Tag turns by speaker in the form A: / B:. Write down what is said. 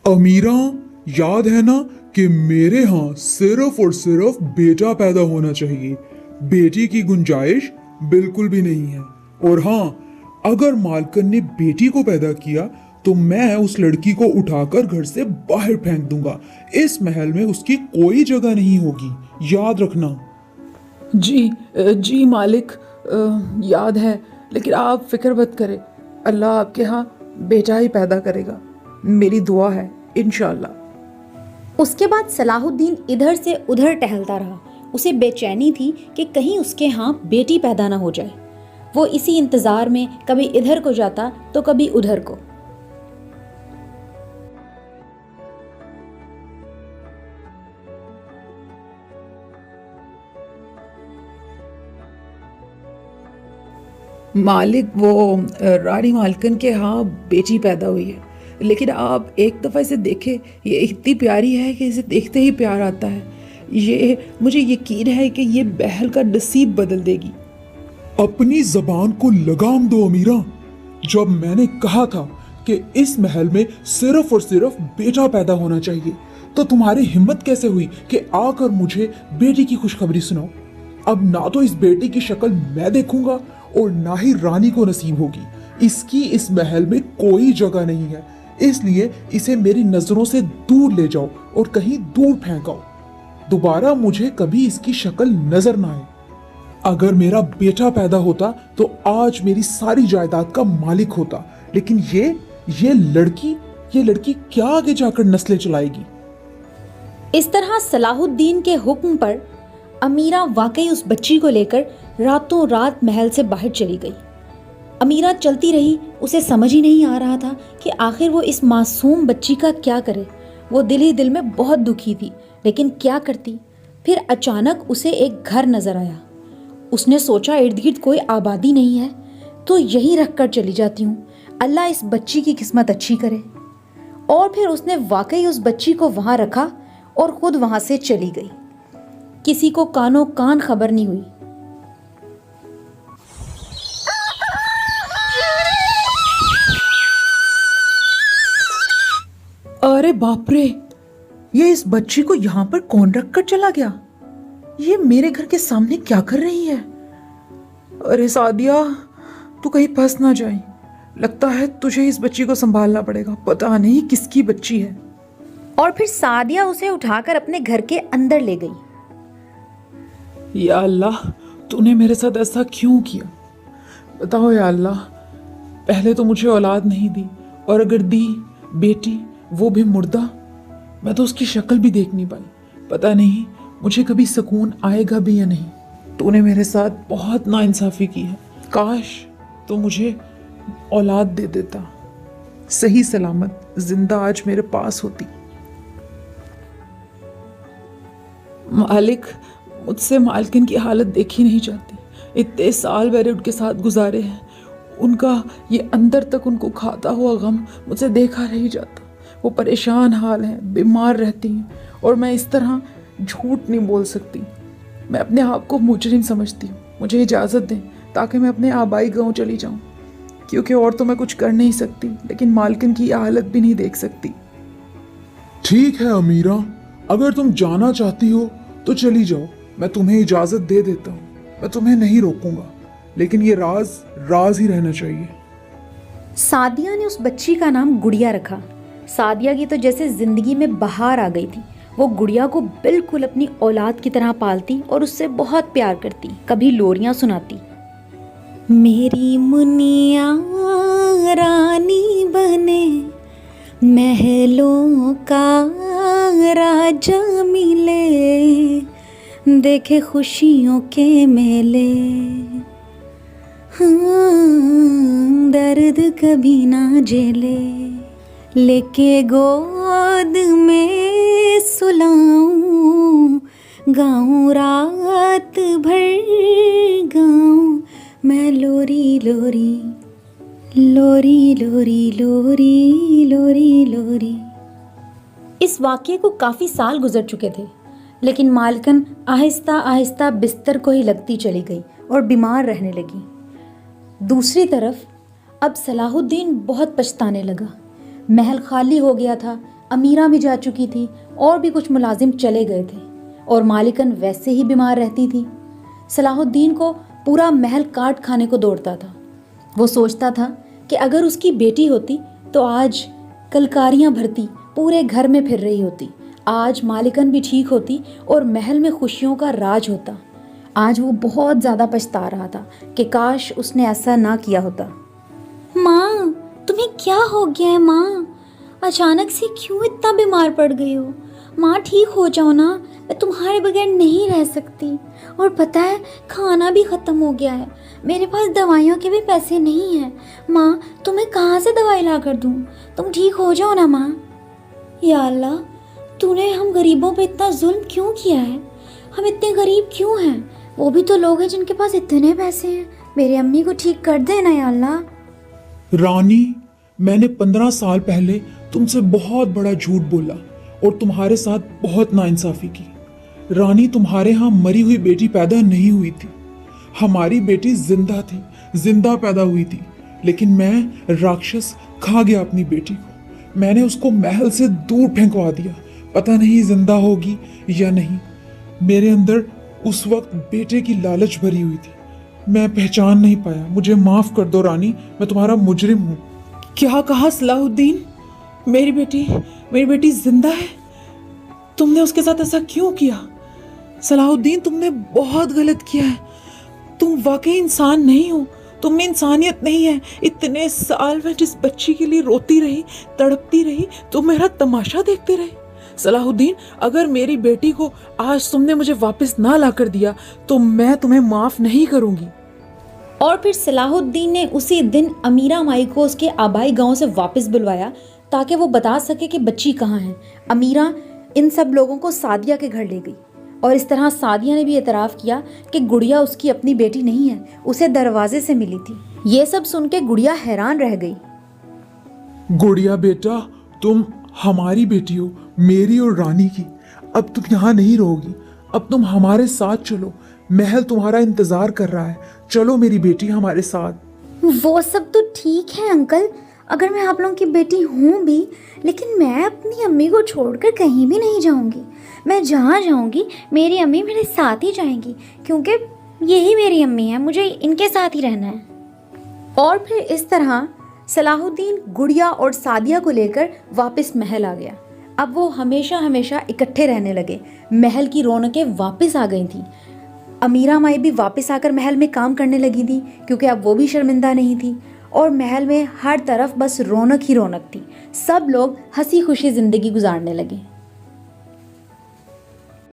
A: अमीरा, याद है ना कि मेरे यहाँ सिर्फ और सिर्फ बेटा पैदा होना चाहिए, बेटी की गुंजाइश बिल्कुल भी नहीं है। और हाँ, अगर मालकन ने बेटी को पैदा किया तो मैं उस लड़की को उठाकर घर से बाहर फेंक दूंगा। इस महल में उसकी कोई जगह नहीं होगी, याद रखना।
B: जी जी मालिक, याद है, लेकिन आप फिक्र मत करें, अल्लाह आपके यहाँ बेटा ही पैदा करेगा, मेरी दुआ है इंशाअल्लाह।
C: उसके बाद सलाहुद्दीन इधर से उधर टहलता रहा। उसे बेचैनी थी कि कहीं उसके यहाँ बेटी पैदा ना हो जाए। वो इसी इंतज़ार में कभी इधर को जाता तो कभी उधर को।
B: मालिक, वो रानी मालकन के यहाँ बेटी पैदा हुई है, लेकिन आप एक दफ़ा इसे देखें, ये इतनी प्यारी है कि इसे देखते ही प्यार आता है। ये मुझे यकीन है कि ये बहल का नसीब बदल देगी।
A: अपनी जबान को लगाम दो अमीरा। जब मैंने कहा था कि इस महल में सिर्फ और सिर्फ बेटा पैदा होना चाहिए, तो तुम्हारी हिम्मत कैसे हुई कि आकर मुझे बेटी की खुशखबरी सुनाओ। अब ना तो इस बेटी की शक्ल मैं देखूंगा और ना ही रानी को नसीब होगी। इसकी इस महल में कोई जगह नहीं है, इसलिए इसे मेरी नजरों से दूर ले जाओ और कहीं दूर फेंकाओ। दोबारा मुझे कभी इसकी शक्ल नजर ना आए। अगर मेरा बेटा पैदा होता तो आज मेरी सारी जायदाद का मालिक होता, लेकिन ये लड़की क्या आगे जाकर नस्लें चलाएगी।
C: इस तरह सलाहुद्दीन के हुक्म पर अमीरा वाकई उस बच्ची को लेकर रातों रात महल से बाहर चली गई। अमीरा चलती रही, उसे समझ ही नहीं आ रहा था कि आखिर वो इस मासूम बच्ची का क्या करे। वो दिल ही दिल में बहुत दुखी थी, लेकिन क्या करती। फिर अचानक उसे एक घर नजर आया। उसने सोचा इर्द गिर्द कोई आबादी नहीं है तो यहीं रख कर चली जाती हूँ, अल्लाह इस बच्ची की किस्मत अच्छी करे। और फिर उसने वाकई उस बच्ची को वहाँ रखा और खुद वहाँ से चली गई। किसी को कानों कान खबर नहीं हुई।
B: अरे बाप रे, ये इस बच्ची को यहाँ पर कौन रख कर चला गया? ये मेरे घर के सामने क्या कर रही है? अरे सादिया, तू कहीं फंस ना जाए। लगता है तुझे इस बच्ची को संभालना पड़ेगा, पता नहीं किसकी बच्ची है।
C: और फिर सादिया उसे उठाकर अपने घर के अंदर ले गई।
B: या अल्लाह, तूने मेरे साथ ऐसा क्यों किया? बताओ या अल्लाह। पहले तो मुझे औलाद नहीं दी, और अगर दी बेटी, वो भी मुर्दा। मैं तो उसकी शक्ल भी देख नहीं पाई। पता नहीं मुझे कभी सुकून आएगा भी या नहीं। तूने मेरे साथ बहुत नाइंसाफी की है। काश तो मुझे औलाद दे देता, सही सलामत जिंदा आज मेरे पास होती। मालिक, मुझसे मालकिन की हालत देखी नहीं जाती। इतने साल मैंने उनके साथ गुजारे हैं, उनका ये अंदर तक उनको खाता हुआ गम मुझसे देखा नहीं जाता। वो परेशान हाल हैं, बीमार रहती हैं, और मैं इस तरह झूठ नहीं बोल सकती। मैं अपने आप को मुजरिम समझती हूँ। मुझे इजाज़त दें ताकि मैं अपने आबाई गांव चली जाऊँ, क्योंकि और तो मैं कुछ कर नहीं सकती, लेकिन मालकिन की हालत भी नहीं देख सकती।
A: ठीक है अमीरा, अगर तुम जाना चाहती हो तो चली जाओ, मैं तुम्हें इजाजत दे देता हूँ। मैं तुम्हें नहीं रोकूंगा, लेकिन ये राज ही रहना चाहिए।
C: सादिया ने उस बच्ची का नाम गुड़िया रखा। सादिया की तो जैसे जिंदगी में बहार आ गई थी। वो गुड़िया को बिल्कुल अपनी औलाद की तरह पालती और उससे बहुत प्यार करती। कभी लोरियां सुनाती। मेरी मुनिया रानी बने, महलों का राजा मिले, देखे खुशियों के मेले, हाँ, दर्द कभी ना झेले, लेके गोद में सुलाऊं, गाऊं रात भर गाऊं मैं लोरी लोरी लोरी लोरी लोरी लोरी लोरी। इस वाक़ये को काफ़ी साल गुजर चुके थे, लेकिन मालकन आहिस्ता आहिस्ता बिस्तर को ही लगती चली गई और बीमार रहने लगी। दूसरी तरफ अब सलाहुद्दीन बहुत पछताने लगा। महल खाली हो गया था, अमीरा भी जा चुकी थी और भी कुछ मुलाजिम चले गए थे और मालिकन वैसे ही बीमार रहती थी। सलाहुद्दीन को पूरा महल काट खाने को दौड़ता था। वो सोचता था कि अगर उसकी बेटी होती तो आज कलकारियाँ भरती पूरे घर में फिर रही होती, आज मालिकन भी ठीक होती और महल में खुशियों का राज होता। आज वो बहुत ज़्यादा पछता रहा था कि काश उसने ऐसा ना किया होता। माँ, तुम्हें क्या हो गया है माँ? अचानक से क्यों इतना बीमार पड़ गई हो? माँ ठीक हो जाओ ना, मैं तुम्हारे बगैर नहीं रह सकती। और पता है खाना भी ख़त्म हो गया है, मेरे पास दवाइयों के भी पैसे नहीं हैं। माँ, तुम्हें कहाँ से दवाई ला कर दूँ? तुम ठीक हो जाओ ना माँ। या अल्लाह, तूने हम गरीबों पे इतना जुल्म क्यों किया है? हम इतने गरीब क्यों हैं? वो भी तो लोग हैं जिनके पास इतने पैसे हैं। मेरी अम्मी को ठीक कर देना या अल्लाह।
A: रानी, मैंने 15 साल पहले तुमसे बहुत बड़ा झूठ बोला और तुम्हारे साथ बहुत नाइंसाफी की। रानी, तुम्हारे यहाँ मरी हुई बेटी पैदा नहीं हुई थी, हमारी बेटी जिंदा थी, जिंदा पैदा हुई थी। लेकिन मैं राक्षस खा गया अपनी बेटी को। मैंने उसको महल से दूर फेंकवा दिया, पता नहीं जिंदा होगी या नहीं। मेरे अंदर उस वक्त बेटे की लालच भरी हुई थी, मैं पहचान नहीं पाया। मुझे माफ कर दो रानी, मैं तुम्हारा मुजरिम हूँ।
B: क्या कहा सलाहुद्दीन? मेरी बेटी जिंदा है? तुमने उसके साथ ऐसा क्यों किया? सलाहुद्दीन, तुमने बहुत गलत किया है। तुम वाकई इंसान नहीं हो, तुम में इंसानियत नहीं है। इतने साल मैं जिस बच्ची के लिए रोती रही, तड़पती रही, तुम मेरा तमाशा देखते रहे। सलाहुद्दीन, अगर मेरी बेटी को आज तुमने मुझे वापस ना ला कर दिया तो मैं तुम्हें माफ नहीं करूंगी।
C: और फिर सलाहुद्दीन ने उसी दिन अमीरा माई को उसके आबाई गांव से वापस बुलवाया ताकि वो बता सके कि बच्ची कहाँ है। अमीरा इन सब लोगों को सादिया के घर ले गई और इस तरह सादिया ने भी एतराफ़ किया कि गुड़िया उसकी अपनी बेटी नहीं है, उसे दरवाजे से मिली थी। ये सब सुन के गुड़िया हैरान रह गई।
A: गुड़िया बेटा, तुम हमारी बेटी हो, मेरी और रानी की। अब तुम यहाँ नहीं रहोगी, अब तुम हमारे साथ चलो, महल तुम्हारा इंतजार कर रहा है। चलो मेरी बेटी हमारे साथ।
C: वो सब तो ठीक है अंकल, अगर मैं आप लोगों की बेटी हूँ भी, लेकिन मैं अपनी अम्मी को छोड़कर कहीं भी नहीं जाऊँगी। मैं जहाँ जाऊँगी मेरी अम्मी मेरे साथ ही जाएंगी, क्योंकि यही मेरी अम्मी है, मुझे इनके साथ ही रहना है। और फिर इस तरह सलाहुद्दीन गुड़िया और सादिया को लेकर वापस महल आ गया। अब वो हमेशा हमेशा इकट्ठे रहने लगे। महल की रौनकें वापस आ गई थी। अमीरा माई भी वापस आकर महल में काम करने लगी थी, क्योंकि अब वो भी शर्मिंदा नहीं थी और महल में हर तरफ बस रौनक ही रौनक थी। सब लोग हंसी खुशी ज़िंदगी गुजारने लगे।